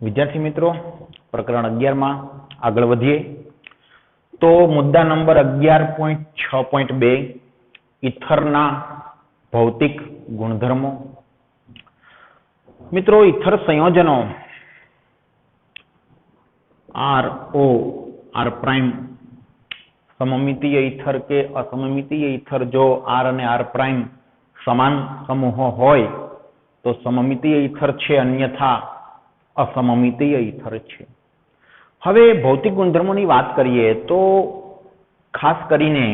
विद्यार्थी मित्रों प्रकरण 11 में आगळ वधीए तो मुद्दा नंबर 11.6.2 ईथरना भौतिक गुणधर्मों। मित्रों ईथर संयोजनों RO R प्राइम सममितीय ईथर के असममितीय ईथर जो R અને R प्राइम समान समूहो होय तो सममितीय ईथर छे, अन्यथा असममितीय ईथर छे। हवे भौतिक गुणधर्मोनी वात करीए तो खास करीने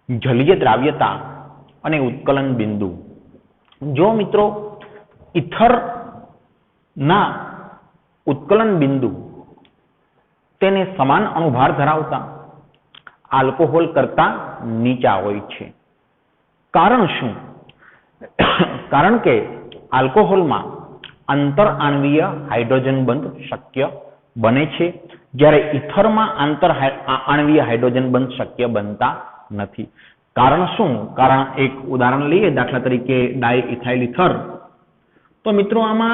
जलीय द्राव्यता अने उत्कलन बिंदु। जो मित्रों ईथर ना उत्कलन बिंदु तेने समान अणुभार धरावता आल्कोहोल करता नीचा होय छे। कारण शुं? कारण के आल्कोहोल में आंतर आणवीय हाइड्रोजन बंध शक्य बने छे, ज्यारे ईथर में आंतर आणवीय हाइड्रोजन बंध शक्य बनता नथी। कारण शुं? कारण एक उदाहरण लीए, दाखला तरीके डाइइथाइल ईथर। तो मित्रों आमा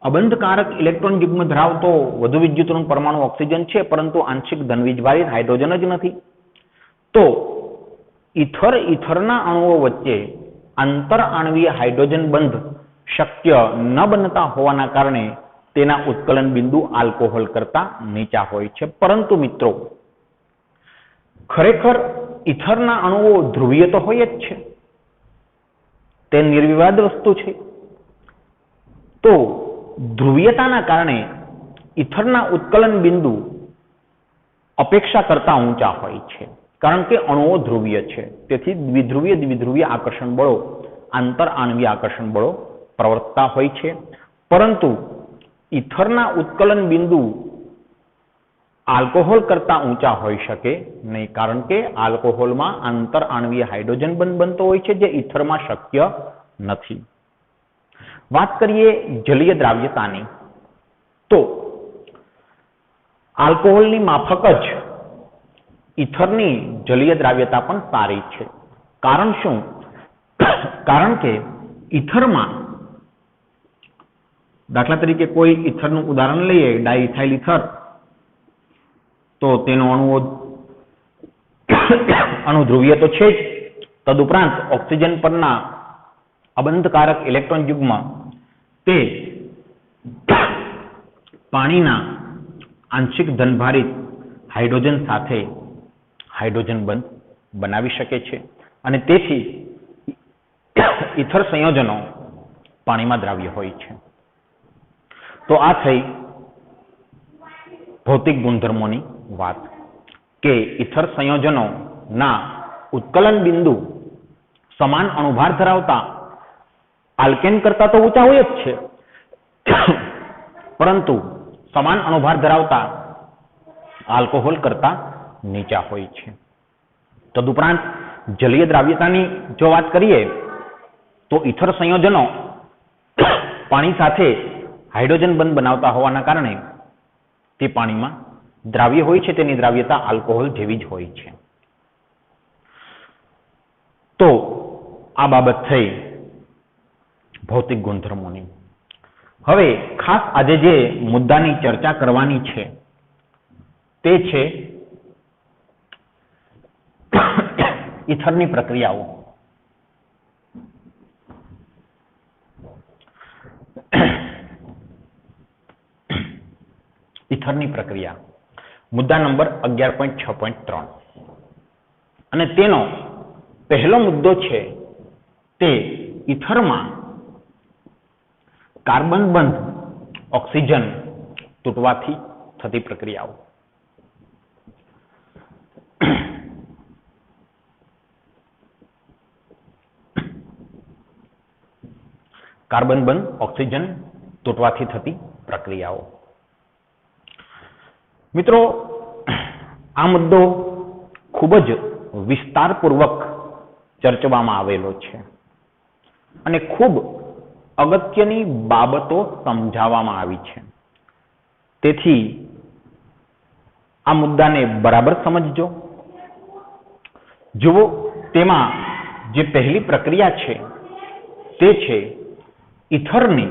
अबंधकारक इलेक्ट्रॉन युग्म धरावतो वधु विद्युतનું परमाणु ऑक्सीजन छे, परंतु आंशिक धनवीजवाળી हाइड्रोजन ज नथी। तो ईथर ईथरना अणुओ वच्चे आंतर आणवीय हाइड्रोजन बंध शक्य न बनता होवाना कारणे तेना उत्कलन बिंदु आल्कोहोल करता नीचा होय छे। परंतु मित्रों खरेखर ईथरना अणुओ ध्रुवीय तो होय ज छे, ते निर्विवाद वस्तु छे। तो ध्रुवीयताना कारणे ईथरना उत्कलन बिंदु अपेक्षा करता ऊंचा होय छे, कारण के अणुओ ध्रुवीय छे। तेथी द्विध्रुवीय द्विध्रुवीय आकर्षण बळो आंतर आणवीय आकर्षण बळो प्रवर्तता होय छे। परंतु ईथरना उत्कलन बिंदु आल्कोहोल करता ऊंचा होई शके नहीं, कारण के आल्कोहोल में आंतर आणवीय हाइड्रोजन बंध बनतो होय छे, जे ईथर में शक्य नथी। बात करिए जलीय द्राव्यतानी तो आल्कोहोलनी माफक ज ईथरनी जलीय द्राव्यता पण सारी छे। कारण शुं? कारण के ईथर में दाखला तरीके कोई ईथरનું उदाहरण लईए, डाइइथाइल ईथर। तो तेनो अणु ध्रुवीय तो छे ज, तदुपरांत ऑक्सीजन परना अबंधकारक इलेक्ट्रॉन युग्म ते पाणीना आंशिक धनभारित हाइड्रोजन साथे हाइड्रोजन बंध बनावी शके छे अने तेथी ईथर संयोजनो पाणीमां द्राव्य होय छे। तो आ थई भौतिक गुणधर्मोनी वात के ईथर संयोजनो ना उत्कलन बिंदु समान अणुभार धरावता आल्केन करता तो ऊंचा होय ज छे, परंतु समान अणुभार धरावता आल्कोहोल करता नीचा होय छे। तदुपरांत जलीय द्राव्यतानी जो बात करिए तो ईथर संयोजनो पाणी साथे हाइड्रोजन बंध बनावता होवाना कारणे ते पाणीमां द्राव्य होय छे, तेनी द्राव्यता आल्कोहोल जेवी ज होय छे। तो आ बाबत थई भौतिक गुणधर्मोनी। हवे खास आजे जे मुद्दानी चर्चा करवानी छे ते छे ईथरनी प्रक्रियाओ। ईथरनी प्रक्रिया मुद्दा नंबर 11.6.3 અને તેનો પહેલો મુદ્દો છે તે ઈથરમાં કાર્બન બંધ ઓક્સિજન તૂટવાથી થતી પ્રક્રિયાઓ। કાર્બન બંધ ઓક્સિજન તૂટવાથી થતી પ્રક્રિયાઓ। મિત્રો આ મુદ્દો ખૂબ જ વિસ્તારપૂર્વક ચર્ચવામાં આવેલો છે અને ખૂબ અગત્યની બાબતો સમજાવવામાં આવી છે। તેથી આ મુદ્દાને બરાબર સમજજો। જુઓ તેમાં જે પહેલી પ્રક્રિયા છે તે છે ઈથરની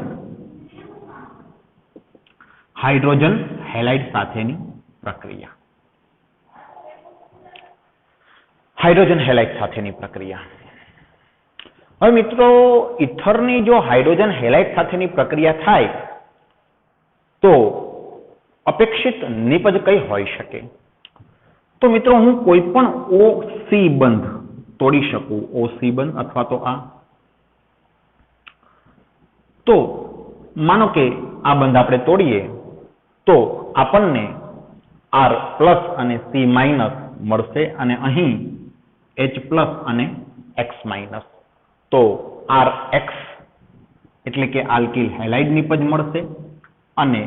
હાઇડ્રોજન હેલાઇડ સાથેની પ્રક્રિયા. હાઇડ્રોજન હેલાઇડ સાથેની પ્રક્રિયા. હવે મિત્રો, ઇથરની જો હાઇડ્રોજન હેલાઇડ સાથેની પ્રક્રિયા થાય તો અપેક્ષિત નિપજ કઈ હોઈ શકે? તો મિત્રો, હું કોઈ પણ OC બંધ તોડી શકું, OC બંધ અથવા તો આ. તો માનો કે આ બંધ આપણે તોડીએ તો આપણને R પ્લસ અને C માઇનસ મળશે અને અહીં H પ્લસ અને X માઇનસ. તો RX એટલે કે આલ્કિલ હેલાઇડ નિપજ મળશે અને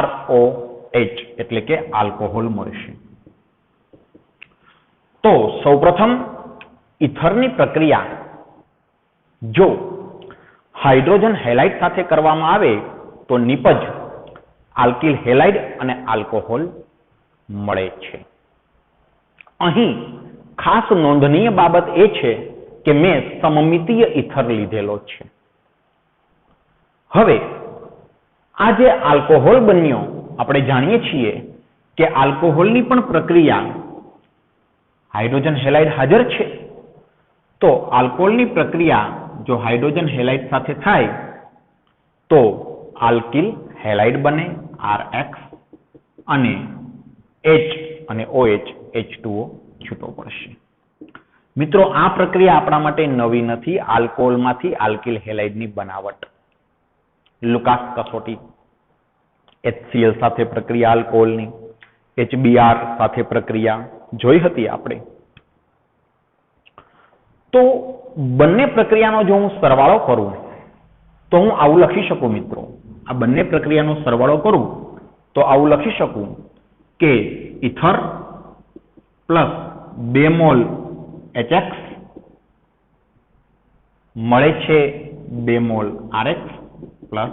ROH એટલે કે આલ્કોહોલ મળશે. તો સૌપ્રથમ ઇથરની પ્રક્રિયા જો હાઇડ્રોજન હેલાઇડ સાથે કરવામાં આવે તો નિપજ આલ્કિલ હેલાઇડ અને આલ્કોહોલ મળે છે. અહીં ખાસ નોંધનીય બાબત એ છે કે મેં સમમિતીય ઇથર લીધેલો છે. હવે આ જે આલ્કોહોલ બન્યો, આપણે જાણીએ છીએ કે આલ્કોહોલની પણ પ્રક્રિયા હાઇડ્રોજન હેલાઇડ હાજર છે. તો આલ્કોહોલની પ્રક્રિયા જો હાઇડ્રોજન હેલાઇડ સાથે થાય તો આલ્કિલ હેલાઇડ બને RX અને H અને OH H2O છૂટો પડશે. મિત્રો, આ પ્રક્રિયા આપણા માટે નવી નથી. આલ્કોહોલમાંથી આલ્કિલ હેલાઇડની બનાવટ લુકાસ કસોટી HCl સાથે પ્રક્રિયા આલ્કોહોલની, HBr સાથે પ્રક્રિયા જોઈ હતી આપણે. તો બંને પ્રક્રિયાનો જો હું સરવાળો કરું તો હું આવું લખી શકું મિત્રો. આ બંને પ્રક્રિયાનો સરવાળો કરું તો આવું લખી શકું કે ઇથર પ્લસ 2 મોલ HX મળે છે 2 મોલ RX પ્લસ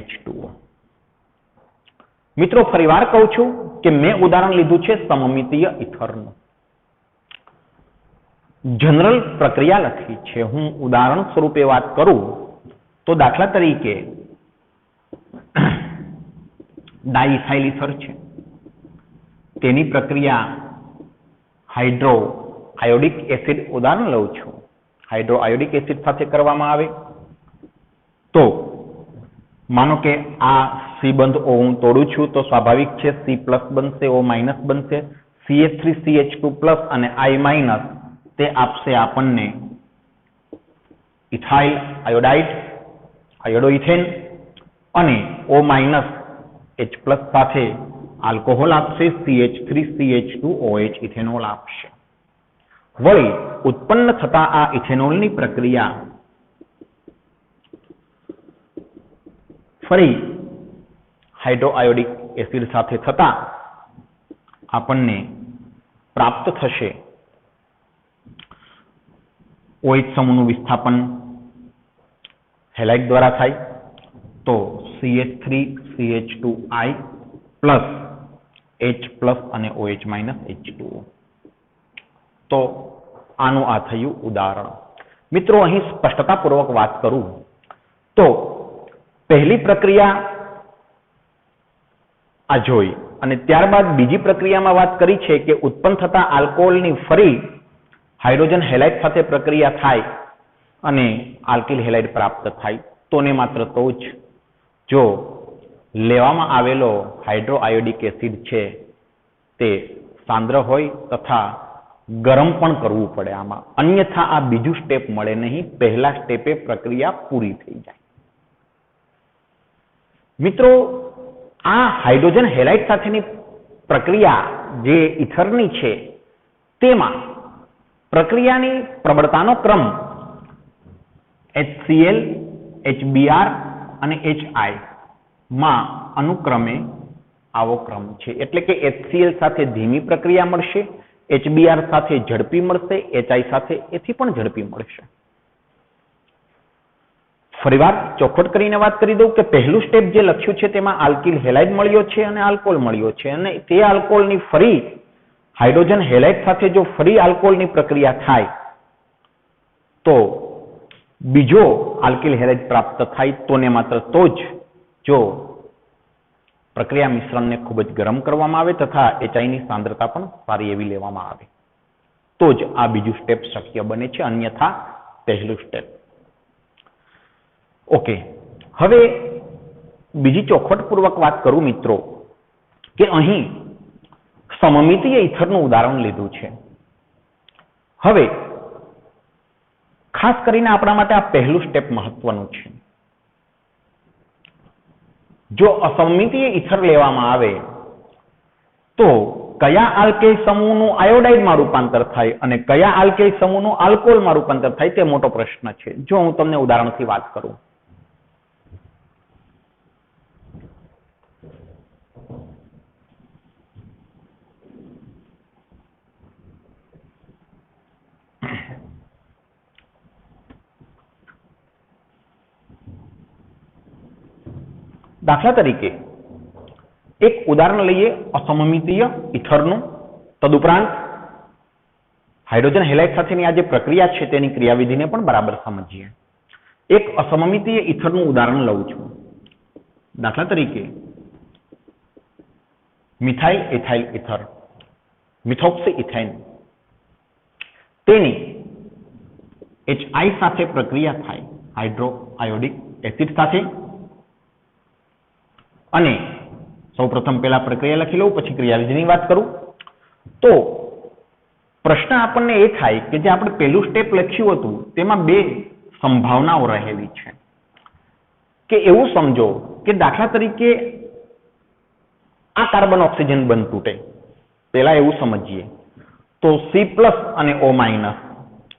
H2O. મિત્રો, ફરીવાર કહું છું કે મેં ઉદાહરણ લીધું છે સમમિતીય ઇથરનું. જનરલ પ્રક્રિયા લખી છે. હું ઉદાહરણ સ્વરૂપે વાત કરું તો દાખલા તરીકે ડાઇથાઇલ ઇથર છે. તેની પ્રક્રિયા હાઇડ્રો આયોડિક એસિડ ઉદાહરણ લઉં છું. હાઇડ્રો આયોડિક એસિડ સાથે કરવામાં આવે તો માનો કે આ C બંધ O હું તોડું છું તો સ્વાભાવિક છે C પ્લસ બનશે, O માઇનસ બનશે. CH3CH2 પ્લસ અને I માઇનસ તે આપશે આપણને ઇથાઇલ આયોડાઇડ, આયોડોઇથેન અને O માઇનસ H પ્લસ સાથે આલ્કોહોલ આપશે, CH3CH2OH ઇથેનોલ આપશે. વળી ઉત્પન્ન થતા આ ઇથેનોલની પ્રક્રિયા ફરી હાઇડ્રોઆયોડિક એસિડ સાથે થતા આપણને પ્રાપ્ત થશે OH સમૂહનું વિસ્થાપન હેલાઇડ દ્વારા થાય તો CH3CH2I પ્લસ H પ્લસ અને OH માઇનસ H2O. તો આનું આ થયું ઉદાહરણ. મિત્રો, અહીં સ્પષ્ટતાપૂર્વક વાત કરું તો પહેલી પ્રક્રિયા આ જોઈ અને ત્યારબાદ બીજી પ્રક્રિયામાં વાત કરી છે કે ઉત્પન્ન થતા આલ્કોહોલની ફરી હાઇડ્રોજન હેલાઇડ સાથે પ્રક્રિયા થાય અને આલ્કિલ હેલાઇડ પ્રાપ્ત થાય. તો ને માત્ર તો જ જો લેવામાં આવેલો હાઇડ્રોઆયોડિક એસિડ છે તે સાંદ્ર હોય તથા ગરમ પણ કરવું પડે આમાં, અન્યથા આ બીજું સ્ટેપ મળે નહીં. પહેલા સ્ટેપે પ્રક્રિયા પૂરી થઈ જાય. મિત્રો, આ હાઇડ્રોજન હેલાઇડ સાથેની પ્રક્રિયા જે ઇથરની છે તેમાં પ્રક્રિયાની પ્રબળતાનો ક્રમ HCl, HBr અને HI માં અનુક્રમે આવો ક્રમ છે. એટલે કે HCl સાથે ધીમી પ્રક્રિયા મળશે, HBr સાથે ઝડપી મળશે, HI સાથે એથી પણ ઝડપી મળશે. ફરીવાર ચોખવટ કરીને વાત કરી દઉં કે પહેલું સ્ટેપ જે લખ્યું છે તેમાં આલ્કિલ હેલાઇડ મળ્યો છે અને આલ્કોહોલ મળ્યો છે અને તે આલ્કોહોલની ફરી હાઇડ્રોજન હેલાઇડ સાથે જો ફરી આલ્કોહોલની પ્રક્રિયા થાય તો બીજો આલ્કિલ હેલાઇડ પ્રાપ્ત થાય. તો ને માત્ર તો જ જો પ્રક્રિયા મિશ્રણને ખૂબ જ ગરમ કરવામાં આવે તથા HIની સાંદ્રતા પણ સારી એવી લેવામાં આવે તો જ આ બીજું સ્ટેપ શક્ય બને છે, અન્યથા પહેલું સ્ટેપ. ઓકે, હવે બીજી ચોખવટપૂર્વક વાત કરું મિત્રો કે અહીં સમમિતીય ઇથરનું ઉદાહરણ લીધું છે. હવે ખાસ કરીને આપણા માટે આ પહેલું સ્ટેપ મહત્વનું છે. જો અસમમિતીય ઇથર લેવામાં આવે તો કયા આલ્કેલ સમૂહનું આયોડાઇડમાં રૂપાંતર થાય અને કયા આલ્કેલ સમૂહનું આલ્કોહોલમાં રૂપાંતર થાય તે મોટો પ્રશ્ન છે. જો હું તમને ઉદાહરણથી વાત કરું, દાખલા તરીકે એક ઉદાહરણ લઈએ અસમમિતીય ઇથરનું. તદુપરાંત હાઇડ્રોજન હેલાઇડ સાથેની આ જે પ્રક્રિયા છે તેની ક્રિયાવિધિને પણ બરાબર સમજીએ. એક અસમમિતીય ઇથરનું ઉદાહરણ લઉં છું. દાખલા તરીકે મિથાઇલ એથાઇલ ઇથર, મિથોક્સી ઇથેન, તેની HI સાથે પ્રક્રિયા થાય હાઇડ્રોઆયોડિક એસિડ સાથે. અને સૌપ્રથમ પહેલા પ્રક્રિયા લખી લઉં, પછી ક્રિયાવિધિની વાત કરું. તો પ્રશ્ન આપણને એ થાય કે જે આપણે પહેલું સ્ટેપ લખ્યું હતું તેમાં બે સંભાવનાઓ રહેલી છે. કે એવું સમજો કે દાખલા તરીકે આ કાર્બન ઓક્સિજન બંધ તૂટે, પહેલા એવું સમજીએ તો C+ અને O-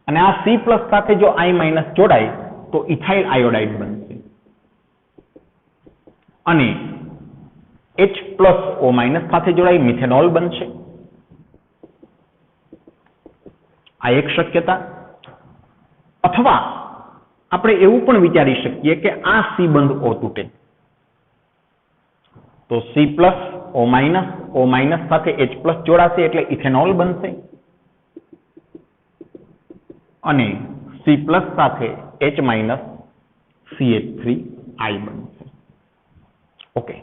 અને આ C+ સાથે જો I- જોડાય તો ઇથાઇલ આયોડાઇડ બનશે અને H+O- સાથે જોડાઈ મિથેનોલ બનશે. આ એક શક્યતા. અથવા આપણે એવું પણ વિચારી શકીએ કે આ C બંધ O તૂટે તો C+, O-, O- સાથે H+ જોડાશે એટલે ઇથેનોલ બનશે અને C+ સાથે H- CH3I બનશે. ઓકે,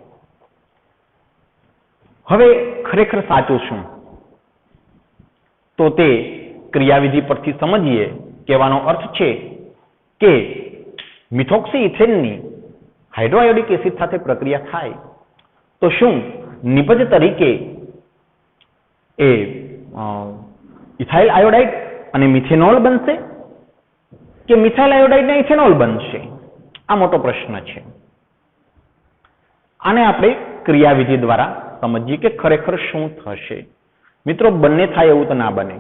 હવે ખરેખર સાચું શું તો તે ક્રિયાવિધિ પરથી સમજીએ. કહેવાનો અર્થ છે કે મિથોક્સી ઇથેનની હાઇડ્રોઆયોડિક એસિડ સાથે પ્રક્રિયા થાય તો શું નિપજ તરીકે એ ઇથાઇલ આયોડાઇડ અને મિથેનોલ બનશે કે મિથાઇલ આયોડાઇડ ને ઇથેનોલ બનશે? આ મોટો પ્રશ્ન છે. આને આપણે ક્રિયાવિધિ દ્વારા સમજીએ કે ખરેખર શું થશે. મિત્રો, બંને થાય એવું તો ના બને,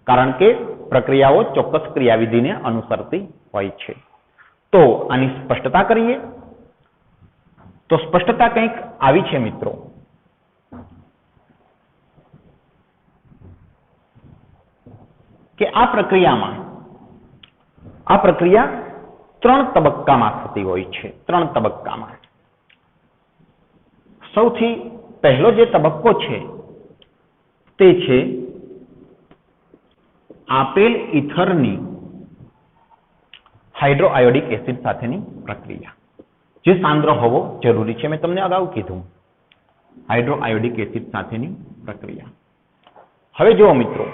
કારણ કે પ્રક્રિયાઓ ચોક્કસ ક્રિયાવિધિને અનુસરતી હોય છે. તો આની સ્પષ્ટતા કરીએ તો સ્પષ્ટતા કંઈક આવી છે મિત્રો કે આ પ્રક્રિયા 3 તબક્કામાં થતી હોય છે. 3 તબક્કામાં. સૌથી પહેલો જે તબક્કો છે તે છે આપેલ ઇથરની હાઇડ્રોઆયોડિક એસિડ સાથેની પ્રક્રિયા, જે સાંદ્ર હોવો જરૂરી છે. મેં તમને અગાઉ કીધું હાઇડ્રોઆયોડિક એસિડ સાથેની પ્રક્રિયા. હવે જુઓ મિત્રો,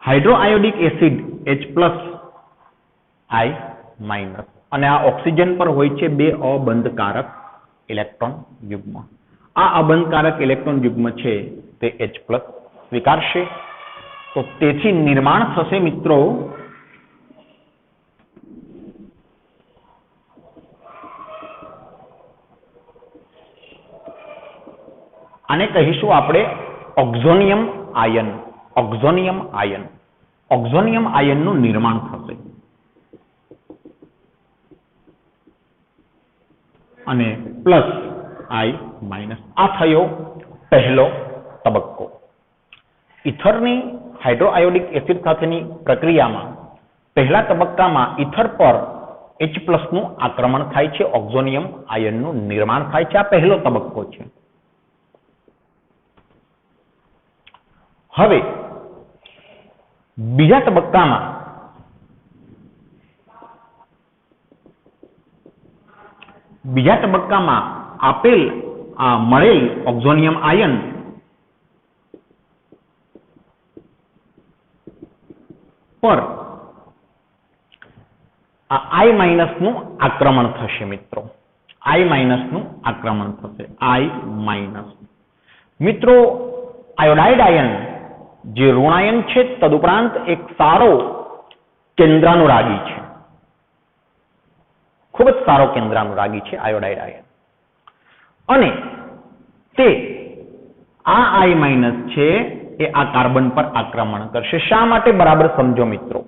હાઇડ્રોઆયોડિક એસિડ H+I- અને આ ઓક્સિજન પર હોય છે 2 અબંધકારક ઇલેક્ટ્રોન યુગ્મ. આ અબંધકારક ઇલેક્ટ્રોન યુગ્મ છે તે H+ સ્વીકારશે. તો તેથી નિર્માણ થશે મિત્રો આને કહીશું આપણે ઓક્ઝોનિયમ આયન. ઓક્ઝોનિયમ આયનનું નિર્માણ થશે અને +I-. આ થયો પહેલો તબક્કો. ઇથરની હાઇડ્રોઆયોડિક એસિડ સાથેની પ્રક્રિયામાં પહેલા તબક્કામાં ઇથર પર H+ નું આક્રમણ થાય છે, ઓક્ઝોનિયમ આયનનું નિર્માણ થાય છે. આ પહેલો તબક્કો છે. હવે બીજા તબક્કામાં આપેલ આ મળેલ ઓક્ઝોનિયમ આયન પર આ I- નું આક્રમણ થશે મિત્રો. I- નું આક્રમણ થશે. I-. મિત્રો આયોડાઇડ આયન જે ઋણાયન છે તદુપરાંત એક સારો કેન્દ્રાનુરાગી છે, ખૂબ જ સારો કેન્દ્રાનુરાગી છે આયોડાઇડ આયન. અને તે આ I- છે એ આ કાર્બન પર આક્રમણ કરશે. શા માટે? બરાબર સમજો મિત્રો.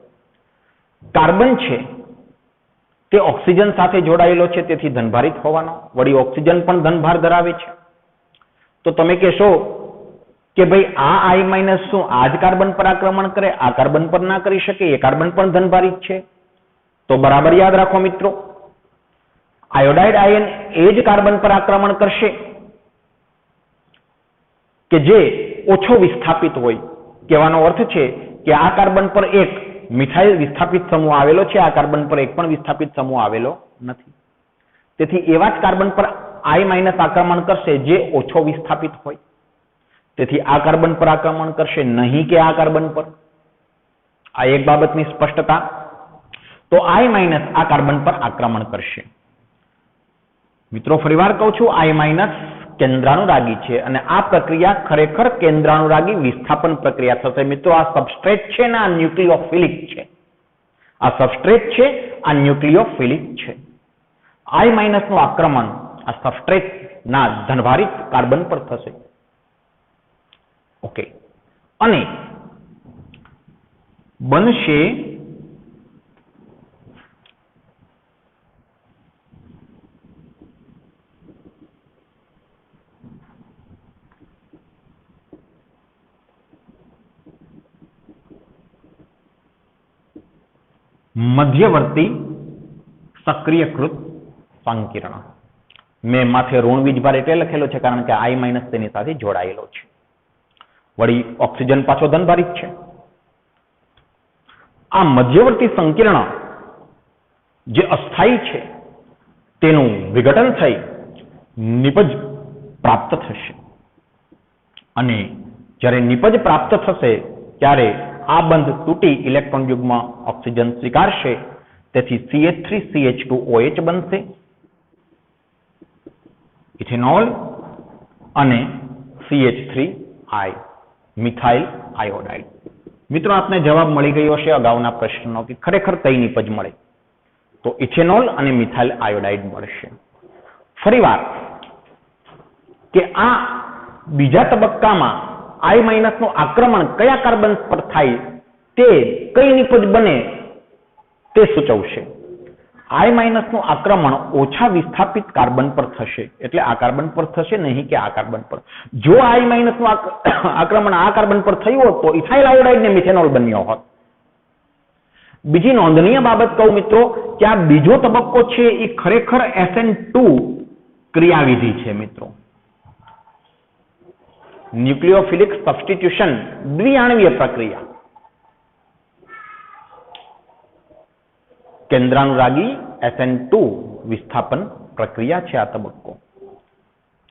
કાર્બન છે તે ઓક્સિજન સાથે જોડાયેલો છે, તેથી ધનભારિત હોવાનો. વળી ઓક્સિજન પણ ધનભાર ધરાવે છે. તો તમે કહેશો કે ભાઈ આ I- શું આ જ કાર્બન પર આક્રમણ કરે, આ કાર્બન પર ના કરી શકે? એ કાર્બન પણ ધનભારિત છે. તો બરાબર યાદ રાખો મિત્રો, આયોડાઇડ આયન એ જ કાર્બન પર આક્રમણ કરશે કે જે ઓછો વિસ્થાપિત હોય. કહેવાનો અર્થ છે કે આ કાર્બન પર એક મિથાઇલ વિસ્થાપિત સમૂહ આવેલો છે, આ કાર્બન પર એક પણ વિસ્થાપિત સમૂહ આવેલો નથી. તેથી એવા જ કાર્બન પર I- આક્રમણ કરશે જે ઓછો વિસ્થાપિત હોય. તેથી આ કાર્બન પર આક્રમણ કરશે, નહીં કે આ કાર્બન પર. આ એક બાબતની સ્પષ્ટતા. તો I- આ કાર્બન પર આક્રમણ કરશે. મિત્રો ફરીવાર કહું છું, I- કેન્દ્રાનુરાગી છે અને આ પ્રક્રિયા ખરેખર કેન્દ્રાનુરાગી વિસ્થાપન પ્રક્રિયા થશે. મિત્રો આ સબસ્ટ્રેટ છે ને આ ન્યુક્લિયોફિલિક છે. આ સબસ્ટ્રેટ છે, આ ન્યુક્લિયોફિલિક છે. I- નું આક્રમણ આ સબસ્ટ્રેટ ના ધનભારિત કાર્બન પર થશે. ઓકે. અને બનશે મધ્યવર્તી સક્રિયકૃત સંકીર્ણ. મેં માથે ઋણ વીજભાર એટલે લખેલો છે કારણ કે I- તેની સાથે જોડાયેલો છે. વળી ઓક્સિજન પાછો ધનભારિત છે. આ મધ્યવર્તી સંકીર્ણ જે અસ્થાયી છે તેનું વિઘટન થઈ નિપજ પ્રાપ્ત થશે. અને જ્યારે નિપજ પ્રાપ્ત થશે ત્યારે આ બંધ તૂટી ઇલેક્ટ્રોન યુગ્મ ઓક્સિજન સ્વીકારશે. તેથી CH3CH2OH બનશે, ઇથેનોલ, અને CH3I, મિથાઇલ આયોડાઇડ. મિત્રો આપને જવાબ મળી ગયો હશે અગાઉના પ્રશ્નનો કે ખરેખર કઈ નિપજ મળે. તો ઇથેનોલ અને મિથાઇલ આયોડાઇડ મળશે. ફરીવાર કે આ બીજા તબક્કામાં I- નું આક્રમણ કયા કાર્બન પર થાય તે કઈ નિપજ બને તે સૂચવશે. I- નું આક્રમણ ઓછા વિસ્થાપિત કાર્બન પર થશે, એટલે આ કાર્બન પર થશે, નહીં કે આ કાર્બન પર. જો I- નું આક્રમણ આ કાર્બન પર થયું હોત તો ઇથાઇલ આયોડાઇડ ને મિથેનોલ બન્યો હોત. બીજી નોંધનીય બાબત કહું મિત્રો કે આ બીજો તબક્કો છે એ ખરેખર SN2 ક્રિયાવિધિ છે મિત્રો. ન્યુક્લિયોફિલિક સબસ્ટિટ્યુશન દ્વિઆણવીય પ્રક્રિયા. કેન્દ્રાનુરાગી SN2 વિસ્થાપન પ્રક્રિયા છે આ તબક્કો.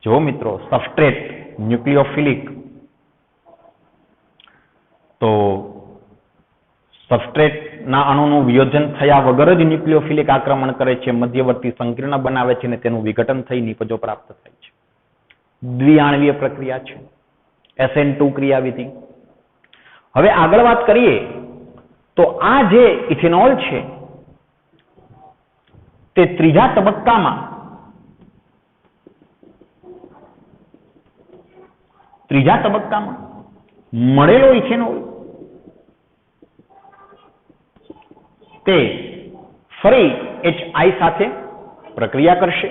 જો મિત્રો સબસ્ટ્રેટ ન્યુક્લિયોફિલિક, તો સબસ્ટ્રેટ ના અણુનું વિયોજન થયા વગર જ ન્યુક્લિયોફિલિક આક્રમણ કરે છે, મધ્યવર્તી સંકીર્ણ બનાવે છે અને તેનું વિઘટન થઈ નિપજો પ્રાપ્ત થાય છે. દ્વિઆણવીય પ્રક્રિયા છે SN2 ક્રિયાવિધિ. હવે આગળ વાત કરીએ તો આ જે ઇથેનોલ છે તે ત્રીજા તબક્કામાં મળેલો ઇથેનોલ તે ફરી HI સાથે પ્રક્રિયા કરશે.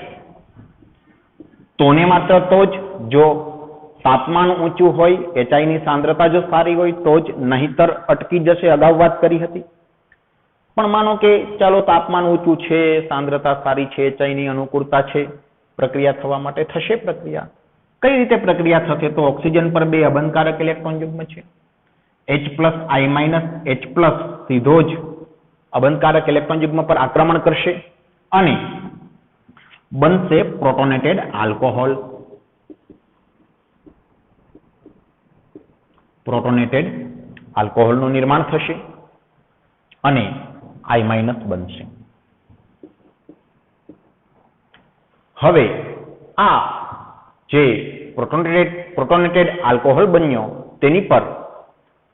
તો ને માત્ર તો જ, જો તાપમાન ઊંચું હોય, HI ની સાંદ્રતા જો સારી હોય તો જ, નહીતર અટકી જશે. અગાઉ વાત કરી હતી. પણ માનો કે ચાલો તાપમાન ઊંચું છે, સાંદ્રતા સારી છે, HI ની અનુકૂળતા છે, પ્રક્રિયા થવા માટે થશે પ્રક્રિયા. કઈ રીતે પ્રક્રિયા થશે? તો ઓક્સિજન પર બે અબંધકારક ઇલેક્ટ્રોન યુગ્મ છે, H+I- H+ સીધો જ અબંધકારક ઇલેક્ટ્રોન યુગ્મ પર આક્રમણ કરશે અને બનશે પ્રોટોનેટેડ આલ્કોહોલ. પ્રોટોનેટેડ આલ્કોહોલનું નિર્માણ થશે અને I- બનશે. હવે આ જે પ્રોટોનેટેડ આલ્કોહોલ બન્યો તેની પર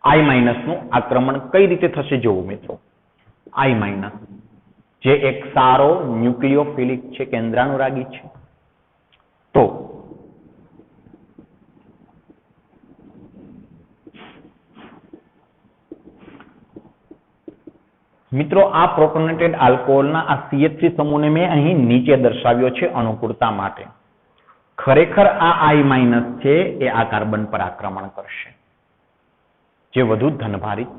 I- નું આક્રમણ કઈ રીતે થશે જોવું મિત્રો. I- જે એક સારો ન્યુક્લિયોફિલિક છે, કેન્દ્રાનુરાગી છે. તો મિત્રો આ પ્રોટોનેટેડ આલ્કોહોલના આ CH3 સમૂહને મેં અહીં નીચે દર્શાવ્યો છે અનુકૂળતા માટે. ખરેખર આ I- છે એ આ કાર્બન પર આક્રમણ કરશે જે વધુ ધનભારિત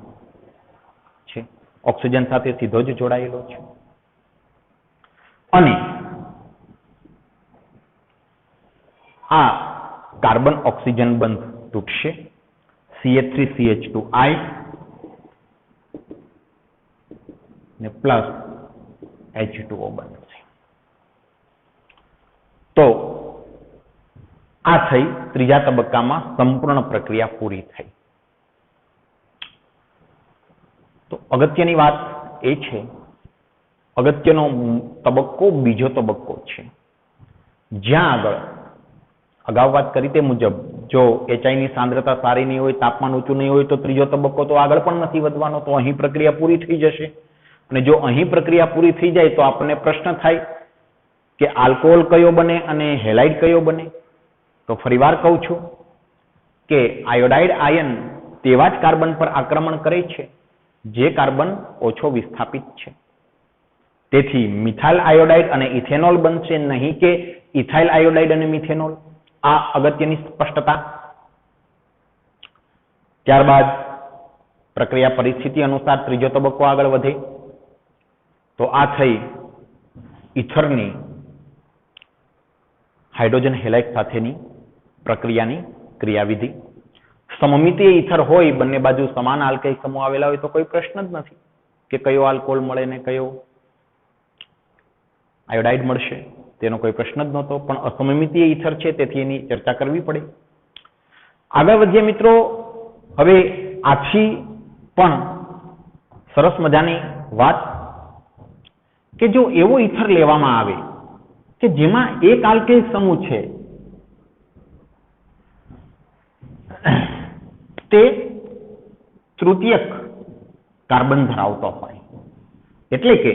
છે, ઓક્સિજન સાથે સીધો જ જોડાયેલો છે. અને આ કાર્બન ઓક્સિજન બંધ તૂટશે, CH3CH2I ને પ્લસ H2O બનશે. તો આ થઈ ત્રીજા તબક્કામાં સંપૂર્ણ પ્રક્રિયા પૂરી થઈ. તો અગત્યની વાત એ છે, અગત્યનો તબક્કો બીજો તબક્કો છે, જ્યાં આગળ અગાઉ વાત કરી તે મુજબ જો HI ની સાંદ્રતા સારી નહીં હોય, તાપમાન ઊંચું નહીં હોય તો ત્રીજો તબક્કો તો આગળ પણ નથી વધવાનો. તો અહીં પ્રક્રિયા પૂરી થઈ જશે. અને જો અહીં પ્રક્રિયા પૂરી થઈ જાય તો આપણને પ્રશ્ન થાય કે આલ્કોહોલ કયો બને અને હેલાઇડ કયો બને. તો ફરીવાર કહું છું કે આયોડાઇડ આયન તેવા જ કાર્બન પર આક્રમણ કરે છે જે કાર્બન ઓછો વિસ્થાપિત છે. તેથી મિથાઇલ આયોડાઇડ અને ઇથેનોલ બનશે, નહીં કે ઇથાઇલ આયોડાઇડ અને મિથેનોલ. આ અગત્યની સ્પષ્ટતા. ત્યારબાદ પ્રક્રિયા પરિસ્થિતિ અનુસાર ત્રીજો તબક્કો આગળ વધે. તો આ થઈ ઇથરની હાઇડ્રોજન હેલાઇડ સાથેની પ્રક્રિયાની ક્રિયાવિધિ. સમમિતીય ઇથર હોય, બંને બાજુ સમાન આલ્કાઇલ સમૂહ આવેલા હોય તો કોઈ પ્રશ્ન જ નથી કે કયો આલ્કોહોલ મળે ને કયો આયોડાઇડ મળશે, તેનો કોઈ પ્રશ્ન જ નહોતો. પણ અસમમિતીય ઇથર છે તેથી એની ચર્ચા કરવી પડે. આગળ વધીએ મિત્રો. હવે આથી પણ સરસ મજાની વાત કે જો એવો ઇથર લેવામાં આવે કે જેમાં એક આલ્કાઇલ સમૂહ છે તે તૃતીયક કાર્બન ધરાવતો હોય, એટલે કે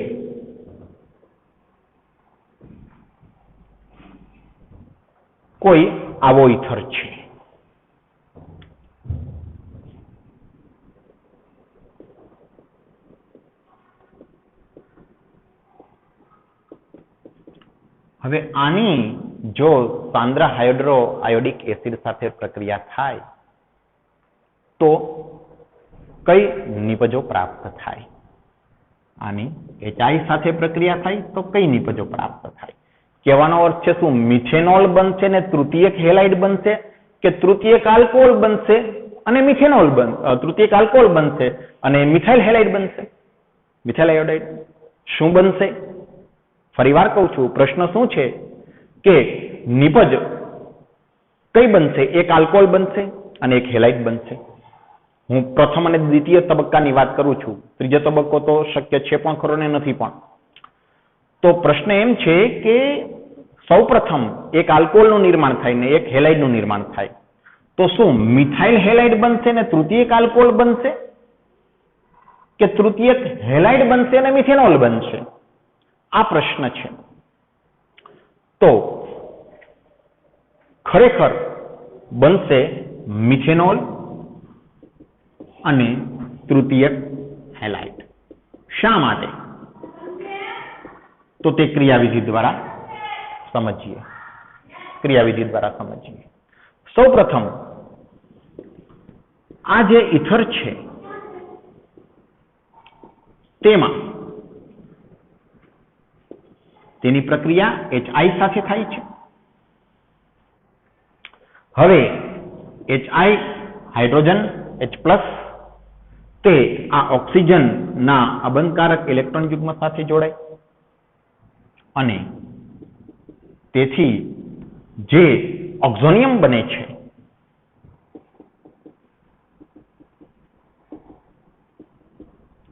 કોઈ આવો ઇથર છે. હવે આની જો સાંદ્ર હાઇડ્રો આયોડિક એસિડ સાથે પ્રક્રિયા થાય તો કઈ નિપજો પ્રાપ્ત થાય? આની HI સાથે પ્રક્રિયા થાય તો કઈ નિપજો પ્રાપ્ત થાય? કહેવાનો અર્થ છે શું મિથેનોલ બનશે ને તૃતીયક હેલાઇડ બનશે, કે તૃતીયક આલ્કોહોલ બનશે અને મિથેનોલ તૃતીયક આલ્કોહોલ બનશે અને મિથાઇલ હેલાઇડ બનશે, મિથાઇલ આયોડાઇડ શું બનશે? ફરીવાર કહું છું, પ્રશ્ન શું છે કે નિપજ કઈ બનશે? એક આલ્કોહોલ બનશે અને એક હેલાઇડ બનશે. હું પ્રથમ અને દ્વિતીય તબક્કાની વાત કરું છું. ત્રીજો તબક્કો તો શક્ય છે પણ ખરો ને નથી પણ. તો પ્રશ્ન એમ છે કે સૌપ્રથમ એક આલ્કોહોલનું નિર્માણ થાય ને એક હેલાઇડનું નિર્માણ થાય તો શું મિથાઇલ હેલાઇડ બનશે ને તૃતીયક આલ્કોહોલ બનશે, કે તૃતીયક હેલાઇડ બનશે અને મિથેનોલ બનશે? આ પ્રશ્ન છે. તો ખરેખર બનશે મિથેનોલ અને તૃતીયક હેલાઇડ. શા માટે? તો તે ક્રિયાવિધિ દ્વારા સમજીએ. સૌપ્રથમ આ જે ઇથર છે તેમાં તેની પ્રક્રિયા HI સાથે થાય છે. હવે HI હાઇડ્રોજન H+ તે આ ઓક્સિજનના અબંધકારક ઇલેક્ટ્રોન યુગ્મ સાથે જોડાય અને તેથી જે ઓક્ઝોનિયમ બને છે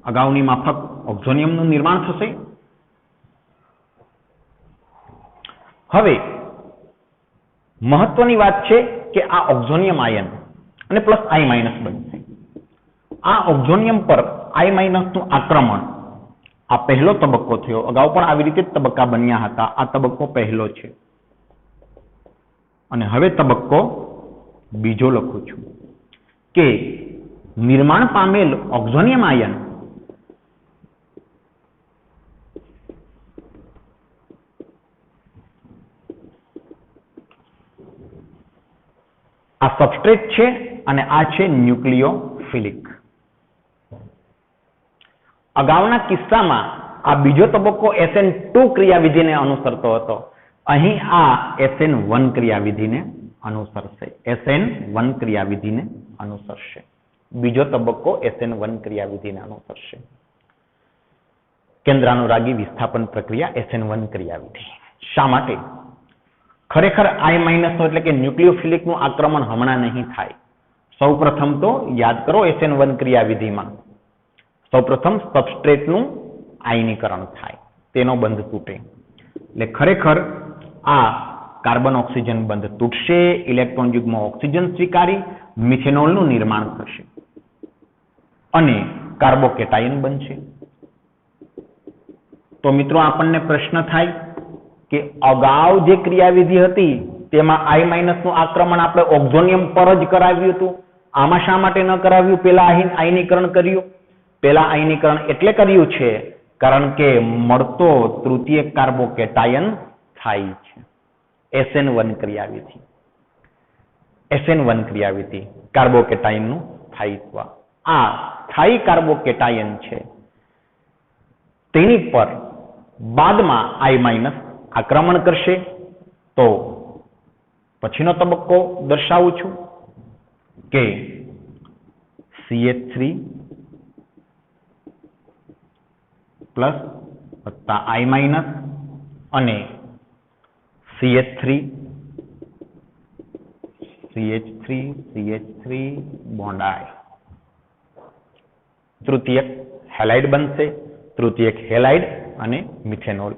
અગાઉની માફક ઓક્ઝોનિયમનું નિર્માણ થશે. હવે મહત્વની વાત છે કે આ ઓક્ઝોનિયમ આયન અને પ્લસ I- બનશે. આ ઓક્ઝોનિયમ પર I- નું આક્રમણ આ પહેલો તબક્કો થયો. અગાઉ પણ આવી રીતે તબક્કા બન્યા હતા. આ તબક્કો પહેલો છે અને હવે તબક્કો બીજો લખું છું કે નિર્માણ પામેલ ઓક્ઝોનિયમ આયન આ સબસ્ટ્રેટ છે અને આ છે ન્યુક્લિયોફિલિક. અગાઉના કિસ્સામાં આ બીજો તબક્કો SN2 ક્રિયાવિધિને અનુસરતો હતો. અહીં આ SN1 ક્રિયાવિધિને અનુસરશે. SN1 ક્રિયાવિધિને અનુસરશે. બીજો તબક્કો SN1 ક્રિયાવિધિને અનુસરશે. કેન્દ્રાનુરાગી વિસ્થાપન પ્રક્રિયા SN1 ક્રિયાવિધિ. શા માટે? ખરેખર I- એટલે કે ન્યુક્લિયોફિલિકનું આક્રમણ હમણાં નહીં થાય. સૌપ્રથમ તો યાદ કરો SN1 ક્રિયાવિધિમાં સૌપ્રથમ સબસ્ટ્રેટનું આયનીકરણ થાય, તેનો બંધ તૂટે. એટલે ખરેખર આ કાર્બન ઓક્સિજન બંધ તૂટશે, ઇલેક્ટ્રોન યુગ્મ ઓક્સિજન સ્વીકારી મિથેનોલનું નિર્માણ થશે અને કાર્બોકેટાયન બનશે. તો મિત્રો આપણને પ્રશ્ન થાય કે અગાઉ જે ક્રિયાવિધિ હતી તેમાં I- નું આક્રમણ આપણે ઓક્ઝોનિયમ પર જ કરાવ્યું હતું. આમાં શા માટે ન કરાવ્યું? પેલા આયનીકરણ કર્યું. પેલા આયનીકરણ એટલે કર્યું છે કારણ કે મળતો તૃતીય કાર્બોકેટાયન થાય છે. SN1 ક્રિયાવિધિ. SN1 ક્રિયાવિધિ કાર્બોકેટાયનનું સ્થાયિત્વ. આ સ્થાયી કાર્બોકેટાયન છે તેની પર બાદમાં I- આક્રમણ કરશે. તો પછીનો તબક્કો દર્શાવું છું કે CH3 પ્લસ વત્તા I- અને CH3 બોન્ડ I તૃતીયક હેલાઇડ બનશે. તૃતીયક હેલાઇડ અને મિથેનોલ.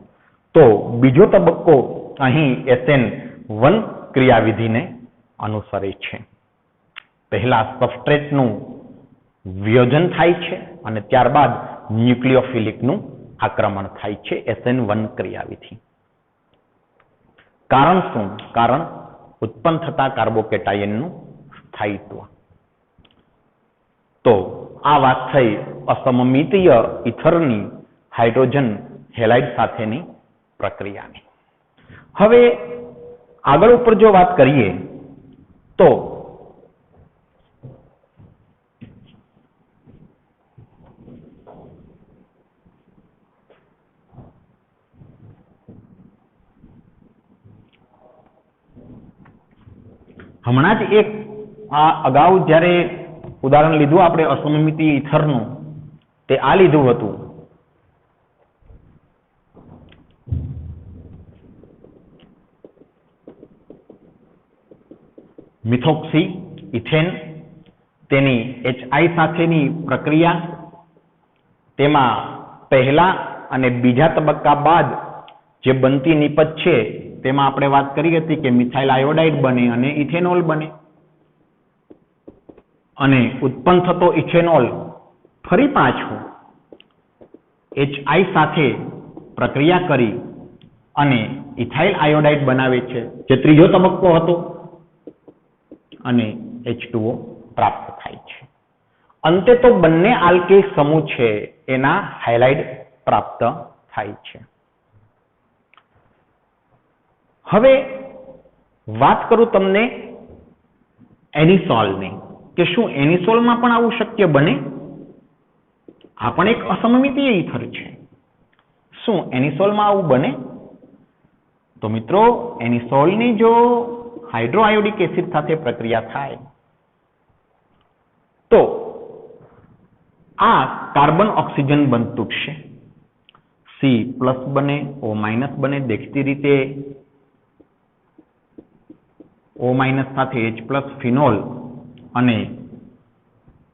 તો બીજો તબક્કો અહીં SN1 ક્રિયાવિધિને અનુસરે છે. પહેલા સબસ્ટ્રેટનું વિયોજન થાય છે અને ત્યારબાદ ન્યુક્લિયોફિલિકનું આક્રમણ થાય છે. SN1 ક્રિયાવિધિ. કારણ શું? કારણ ઉત્પન્ન થતા કાર્બોકેટાયનનું સ્થાયિત્વ. તો આ વાત થઈ અસમમિતીય ઇથરની હાઇડ્રોજન હેલાઇડ સાથેની પ્રક્રિયાની. હવે આગળ ઉપર જો વાત કરીએ તો હમણાં જ એક આ અગાઉ જ્યારે ઉદાહરણ લીધું આપણે અસમમિતીય ઇથરનું, તે આ લીધું હતું મિથોક્સી ઇથેન, તેની HI સાથેની પ્રક્રિયા. તેમાં પહેલા અને બીજા તબક્કા બાદ જે બનતી નિપજ છે તેમાં આપણે વાત કરી હતી કે મિથાઇલ આયોડાઇડ બને અને ઇથેનોલ બને અને ઉત્પન્ન થતો ઇથેનોલ ફરી પાછું HI સાથે પ્રક્રિયા કરી અને ઇથાઇલ આયોડાઇડ બનાવે છે, જે ત્રીજો તબક્કો હતો, અને H2O પ્રાપ્ત થાય છે. અંતે તો બંને આલ્કેલ સમૂહ છે એના હાઇલાઇડ પ્રાપ્ત થાય છે. હવે વાત કરું તમને એનિસોલની કે શું એનિસોલમાં પણ આવું શક્ય બને? આ પણ એક અસમમિતીય ઇથર છે. શું એનિસોલમાં આવું બને? તો મિત્રો એનિસોલની જો હાઇડ્રોઆયોડિક એસિડ સાથે પ્રક્રિયા થાય તો આ કાર્બન ઓક્સિજન બંધ તૂટશે. C+ બને, O- બને. દેખતી રીતે O- સાથે H+ ફિનોલ અને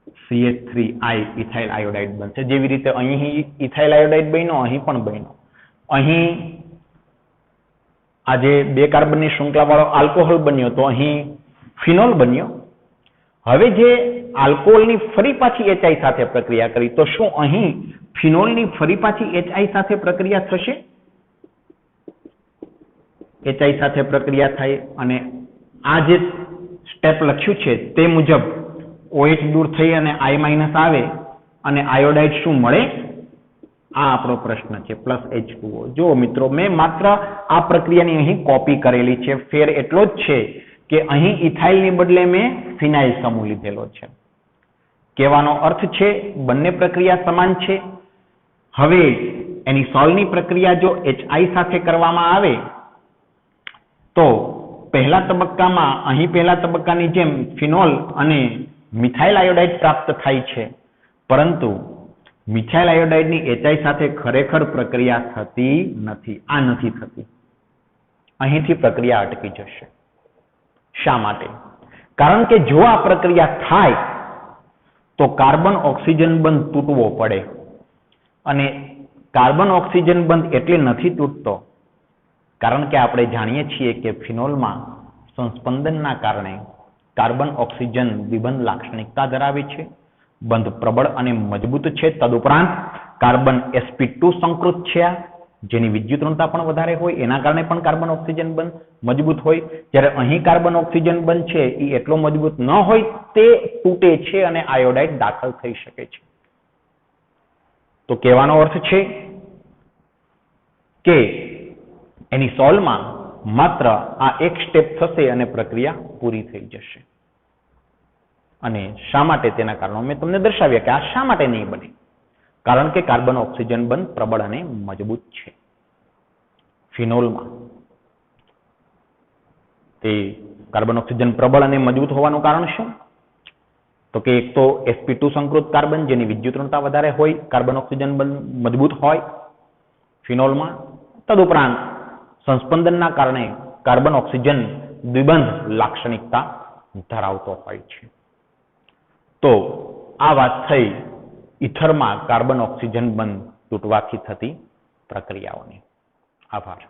C+ CH3I ઇથાઇલ આયોડાઇડ બનશે. જેવી રીતે અહીં ઇથાઇલ આયોડાઇડ બન્યો, અહીં પણ બન્યો. અહીં આ જે 2 કાર્બનની શૃંખલાવાળો આલ્કોહોલ બન્યો તો અહીં ફિનોલ બન્યો. હવે જે આલ્કોહોલની ફરી પાછી HI સાથે પ્રક્રિયા કરી તો શું અહીં ફિનોલની ફરી પાછી HI સાથે પ્રક્રિયા થશે? HI સાથે પ્રક્રિયા થાય અને આ જે સ્ટેપ લખ્યું છે તે મુજબ OH દૂર થઈ અને I- આવે અને આયોડાઇડ શું મળે? આ આપણો પ્રશ્ન છે +H2O. જો મિત્રો મેં માત્ર આ પ્રક્રિયાની અહીં કોપી કરેલી છે. ફેર એટલો જ છે કે અહીં ઇથાઇલની બદલે મેં ફિનાઇલ સમૂહ લીધેલો છે. કહેવાનો અર્થ છે બંને પ્રક્રિયા સમાન છે. હવે એની સોલ્વની પ્રક્રિયા જો HI સાથે કરવામાં આવે તો પહેલા તબક્કામાં અહીં પહેલા તબક્કાની જેમ ફિનોલ અને મિથાઇલ આયોડાઇડ પ્રાપ્ત થાય છે, પરંતુ મિથાઇલ આયોડાઇડની HI સાથે ખરેખર પ્રક્રિયા થતી નથી. આ નથી થતી. અહીંથી પ્રક્રિયા અટકી જશે. શા માટે? કારણ કે જો આ પ્રક્રિયા થાય તો કાર્બન ઓક્સિજન બંધ તૂટવો પડે અને કાર્બન ઓક્સિજન બંધ એટલે નથી તૂટતો કારણ કે આપણે જાણીએ છીએ કે ફિનોલમાં સંસ્પંદનના કારણે કાર્બન ઓક્સિજન દ્વિબંધ લાક્ષણિકતા ધરાવે છે. બંધ પ્રબળ અને મજબૂત છે. તદુપરાંત કાર્બન sp2 સંકૃત છે, જેની વિદ્યુત ઋણતા પણ વધારે હોય, એના કારણે પણ કાર્બન ઓક્સિજન બંધ મજબૂત હોય. જ્યારે અહીં કાર્બન ઓક્સિજન બંધ છે એ એટલો મજબૂત ન હોય, તે તૂટે છે અને આયોડાઇડ દાખલ થઈ શકે છે. તો કહેવાનો અર્થ છે કે એની સોલ્વમાં માત્ર આ એક સ્ટેપ થશે અને પ્રક્રિયા પૂરી થઈ જશે. અને શા માટે? તેના કારણો મેં તમને દર્શાવ્યા કે આ શા માટે નહીં બને. કારણ કે કાર્બન ઓક્સિજન બંધ પ્રબળ અને મજબૂત છે. ફિનોલમાં તે કાર્બન ઓક્સિજન પ્રબળ અને મજબૂત હોવાનું કારણ શું? તો કે એક તો sp2 સંકૃત કાર્બન જેની વિદ્યુત ઋણતા વધારે હોય, કાર્બન ઓક્સિજન બંધ મજબૂત હોય ફિનોલમાં. તદુપરાંત સંસ્પંદનના કારણે કાર્બન ઓક્સિજન દ્વિબંધ લાક્ષણિકતા ધરાવતો હોય છે. તો આ વાત થઈ ઇથરમાં કાર્બન ઓક્સિજન બંધ તૂટવાથી થતી પ્રક્રિયાઓની. આભાર.